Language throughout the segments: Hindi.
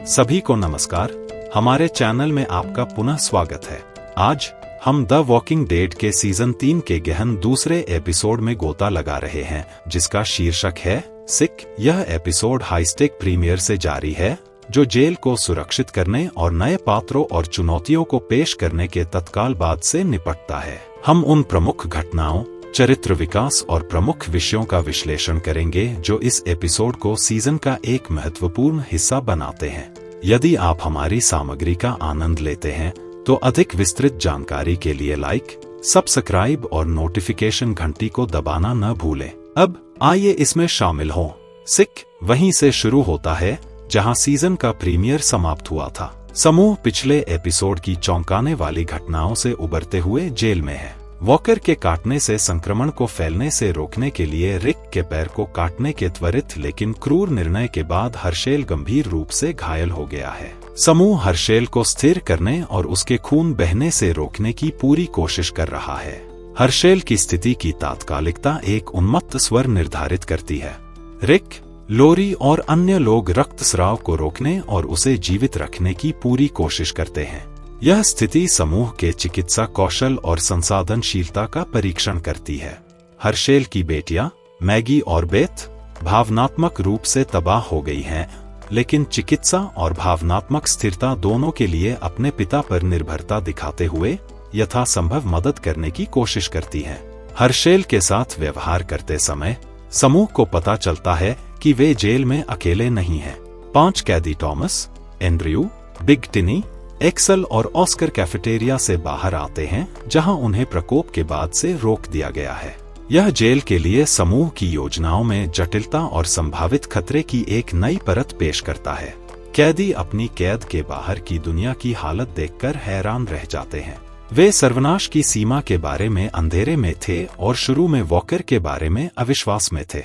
सभी को नमस्कार। हमारे चैनल में आपका पुनः स्वागत है। आज हम द वॉकिंग डेड के सीजन 3 के गहन दूसरे एपिसोड में गोता लगा रहे हैं, जिसका शीर्षक है सिक। यह एपिसोड हाईस्टेक प्रीमियर से जारी है, जो जेल को सुरक्षित करने और नए पात्रों और चुनौतियों को पेश करने के तत्काल बाद से निपटता है। हम उन प्रमुख घटनाओं, चरित्र विकास और प्रमुख विषयों का विश्लेषण करेंगे जो इस एपिसोड को सीजन का एक महत्वपूर्ण हिस्सा बनाते हैं। यदि आप हमारी सामग्री का आनंद लेते हैं तो अधिक विस्तृत जानकारी के लिए लाइक, सब्सक्राइब और नोटिफिकेशन घंटी को दबाना न भूलें। अब आइए इसमें शामिल हों। सिक वहीं से शुरू होता है जहां सीजन का प्रीमियर समाप्त हुआ था। समूह पिछले एपिसोड की चौंकाने वाली घटनाओं से उबरते हुए जेल में है। वॉकर के काटने से संक्रमण को फैलने से रोकने के लिए रिक के पैर को काटने के त्वरित लेकिन क्रूर निर्णय के बाद हर्शेल गंभीर रूप से घायल हो गया है। समूह हर्शेल को स्थिर करने और उसके खून बहने से रोकने की पूरी कोशिश कर रहा है। हर्शेल की स्थिति की तात्कालिकता एक उन्मत्त स्वर निर्धारित करती है। रिक, लोरी और अन्य लोग रक्तस्राव को रोकने और उसे जीवित रखने की पूरी कोशिश करते हैं। यह स्थिति समूह के चिकित्सा कौशल और संसाधनशीलता का परीक्षण करती है। हर्शेल की बेटियां मैगी और बेथ भावनात्मक रूप से तबाह हो गई हैं, लेकिन चिकित्सा और भावनात्मक स्थिरता दोनों के लिए अपने पिता पर निर्भरता दिखाते हुए यथासंभव मदद करने की कोशिश करती हैं। हर्शेल के साथ व्यवहार करते समय समूह को पता चलता है कि वे जेल में अकेले नहीं हैं। 5 कैदी Thomas, Andrew, Big Tiny, Axel और ऑस्कर कैफेटेरिया से बाहर आते हैं, जहां उन्हें प्रकोप के बाद से रोक दिया गया है। यह जेल के लिए समूह की योजनाओं में जटिलता और संभावित खतरे की एक नई परत पेश करता है। कैदी अपनी कैद के बाहर की दुनिया की हालत देखकर हैरान रह जाते हैं। वे सर्वनाश की सीमा के बारे में अंधेरे में थे और शुरू में वॉकर के बारे में अविश्वास में थे।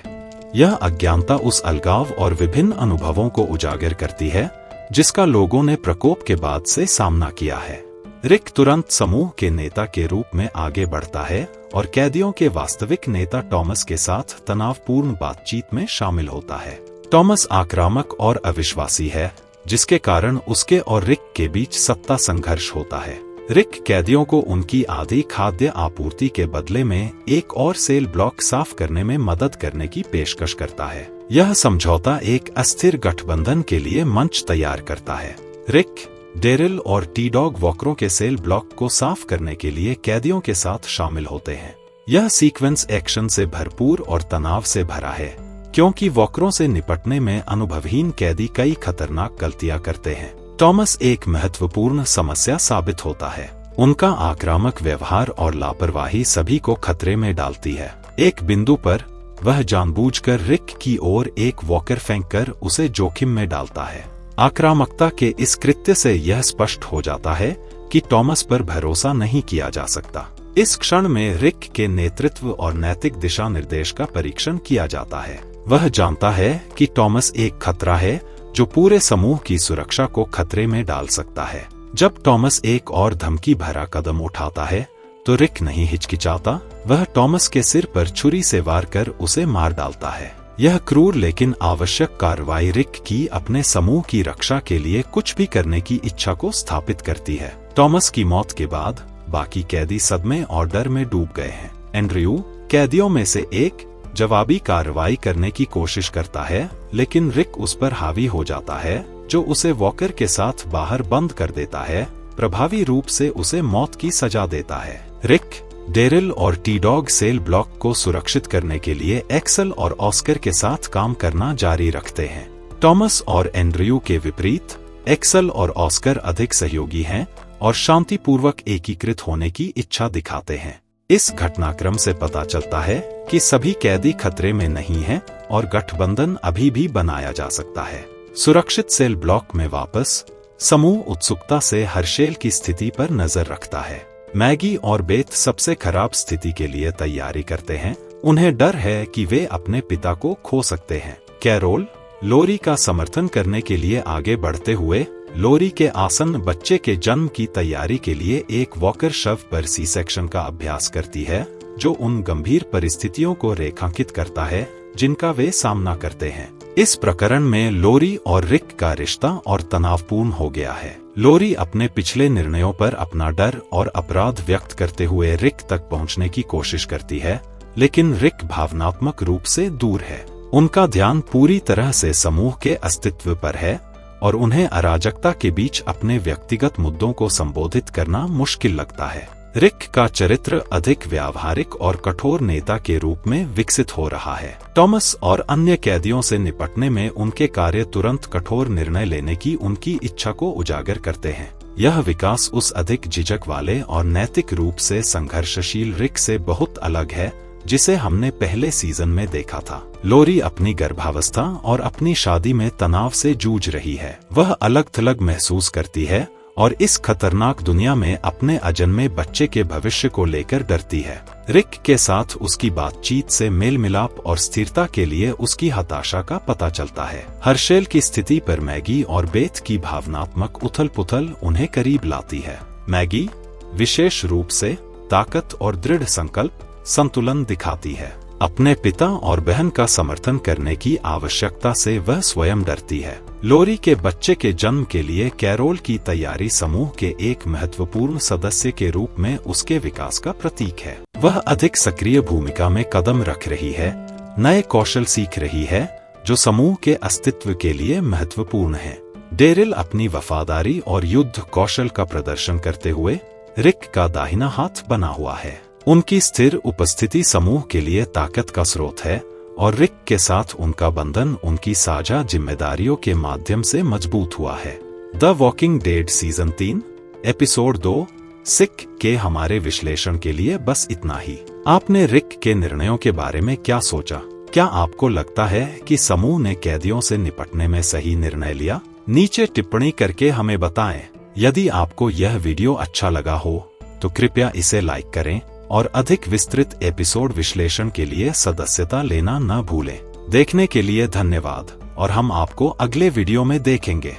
यह अज्ञानता उस अलगाव और विभिन्न अनुभवों को उजागर करती है जिसका लोगों ने प्रकोप के बाद से सामना किया है। रिक तुरंत समूह के नेता के रूप में आगे बढ़ता है और कैदियों के वास्तविक नेता टॉमस के साथ तनावपूर्ण बातचीत में शामिल होता है। टॉमस आक्रामक और अविश्वासी है, जिसके कारण उसके और रिक के बीच सत्ता संघर्ष होता है। रिक कैदियों को उनकी आधी खाद्य आपूर्ति के बदले में एक और सेल ब्लॉक साफ करने में मदद करने की पेशकश करता है। यह समझौता एक अस्थिर गठबंधन के लिए मंच तैयार करता है। रिक, डेरिल और टी-डॉग वॉकरों के सेल ब्लॉक को साफ करने के लिए कैदियों के साथ शामिल होते हैं। यह सीक्वेंस एक्शन से भरपूर और तनाव से भरा है, क्योंकि वॉकरों से निपटने में अनुभवहीन कैदी कई खतरनाक गलतियां करते हैं। टॉमस एक महत्वपूर्ण समस्या साबित होता है। उनका आक्रामक व्यवहार और लापरवाही सभी को खतरे में डालती है। एक बिंदु पर वह जानबूझकर रिक की ओर एक वॉकर फेंककर उसे जोखिम में डालता है। आक्रामकता के इस कृत्य से यह स्पष्ट हो जाता है कि टॉमस पर भरोसा नहीं किया जा सकता। इस क्षण में रिक के नेतृत्व और नैतिक दिशा निर्देश का परीक्षण किया जाता है। वह जानता है कि टॉमस एक खतरा है जो पूरे समूह की सुरक्षा को खतरे में डाल सकता है। जब टॉमस एक और धमकी भरा कदम उठाता है तो रिक नहीं हिचकिचाता। वह टॉमस के सिर पर छुरी से वार कर उसे मार डालता है। यह क्रूर लेकिन आवश्यक कार्रवाई रिक की अपने समूह की रक्षा के लिए कुछ भी करने की इच्छा को स्थापित करती है। टॉमस की मौत के बाद बाकी कैदी सदमे और डर में डूब गए हैं। एंड्रयू, कैदियों में से एक, जवाबी कार्रवाई करने की कोशिश करता है, लेकिन रिक उस पर हावी हो जाता है, जो उसे वॉकर के साथ बाहर बंद कर देता है, प्रभावी रूप से उसे मौत की सजा देता है। रिक, डेरिल और टी-डॉग सेल ब्लॉक को सुरक्षित करने के लिए एक्सल और ऑस्कर के साथ काम करना जारी रखते हैं। टॉमस और एंड्रयू के विपरीत, एक्सल और ऑस्कर अधिक सहयोगी हैं और शांतिपूर्वक एकीकृत होने की इच्छा दिखाते हैं। इस घटनाक्रम से पता चलता है कि सभी कैदी खतरे में नहीं हैं और गठबंधन अभी भी बनाया जा सकता है। सुरक्षित सेल ब्लॉक में वापस, समूह उत्सुकता से हर्शेल की स्थिति पर नजर रखता है। मैगी और बेथ सबसे खराब स्थिति के लिए तैयारी करते हैं। उन्हें डर है कि वे अपने पिता को खो सकते हैं। कैरोल, लोरी का समर्थन करने के लिए आगे बढ़ते हुए, लोरी के आसन्न बच्चे के जन्म की तैयारी के लिए एक वॉकर शव पर सी सेक्शन का अभ्यास करती है, जो उन गंभीर परिस्थितियों को रेखांकित करता है जिनका वे सामना करते हैं। इस प्रकरण में लोरी और रिक का रिश्ता और तनावपूर्ण हो गया है। लोरी अपने पिछले निर्णयों पर अपना डर और अपराध व्यक्त करते हुए रिक तक पहुंचने की कोशिश करती है, लेकिन रिक भावनात्मक रूप से दूर है। उनका ध्यान पूरी तरह से समूह के अस्तित्व पर है और उन्हें अराजकता के बीच अपने व्यक्तिगत मुद्दों को संबोधित करना मुश्किल लगता है। रिक का चरित्र अधिक व्यावहारिक और कठोर नेता के रूप में विकसित हो रहा है। टॉमस और अन्य कैदियों से निपटने में उनके कार्य तुरंत कठोर निर्णय लेने की उनकी इच्छा को उजागर करते हैं। यह विकास उस अधिक झिझक वाले और नैतिक रूप से संघर्षशील रिक से बहुत अलग है जिसे हमने पहले सीजन में देखा था। लोरी अपनी गर्भावस्था और अपनी शादी में तनाव से जूझ रही है। वह अलग थलग महसूस करती है और इस खतरनाक दुनिया में अपने अजन्मे बच्चे के भविष्य को लेकर डरती है। रिक के साथ उसकी बातचीत से मेल मिलाप और स्थिरता के लिए उसकी हताशा का पता चलता है। हर्शेल की स्थिति पर मैगी और बेथ की भावनात्मक उथल पुथल उन्हें करीब लाती है। मैगी विशेष रूप से ताकत और दृढ़ संकल्प संतुलन दिखाती है। अपने पिता और बहन का समर्थन करने की आवश्यकता से वह स्वयं डरती है। लोरी के बच्चे के जन्म के लिए कैरोल की तैयारी समूह के एक महत्वपूर्ण सदस्य के रूप में उसके विकास का प्रतीक है। वह अधिक सक्रिय भूमिका में कदम रख रही है, नए कौशल सीख रही है जो समूह के अस्तित्व के लिए महत्वपूर्ण है। डेरिल अपनी वफादारी और युद्ध कौशल का प्रदर्शन करते हुए रिक का दाहिना हाथ बना हुआ है। उनकी स्थिर उपस्थिति समूह के लिए ताकत का स्रोत है और रिक के साथ उनका बंधन उनकी साझा जिम्मेदारियों के माध्यम से मजबूत हुआ है। The walking dead season 3 episode 2 सिक के हमारे विश्लेषण के लिए बस इतना ही। आपने रिक के निर्णयों के बारे में क्या सोचा? क्या आपको लगता है कि समूह ने कैदियों से निपटने में सही निर्णय लिया? नीचे टिप्पणी करके हमें बताएं। यदि आपको यह वीडियो अच्छा लगा हो तो कृपया इसे लाइक करें और अधिक विस्तृत एपिसोड विश्लेषण के लिए सदस्यता लेना न भूलें। देखने के लिए धन्यवाद और हम आपको अगले वीडियो में देखेंगे।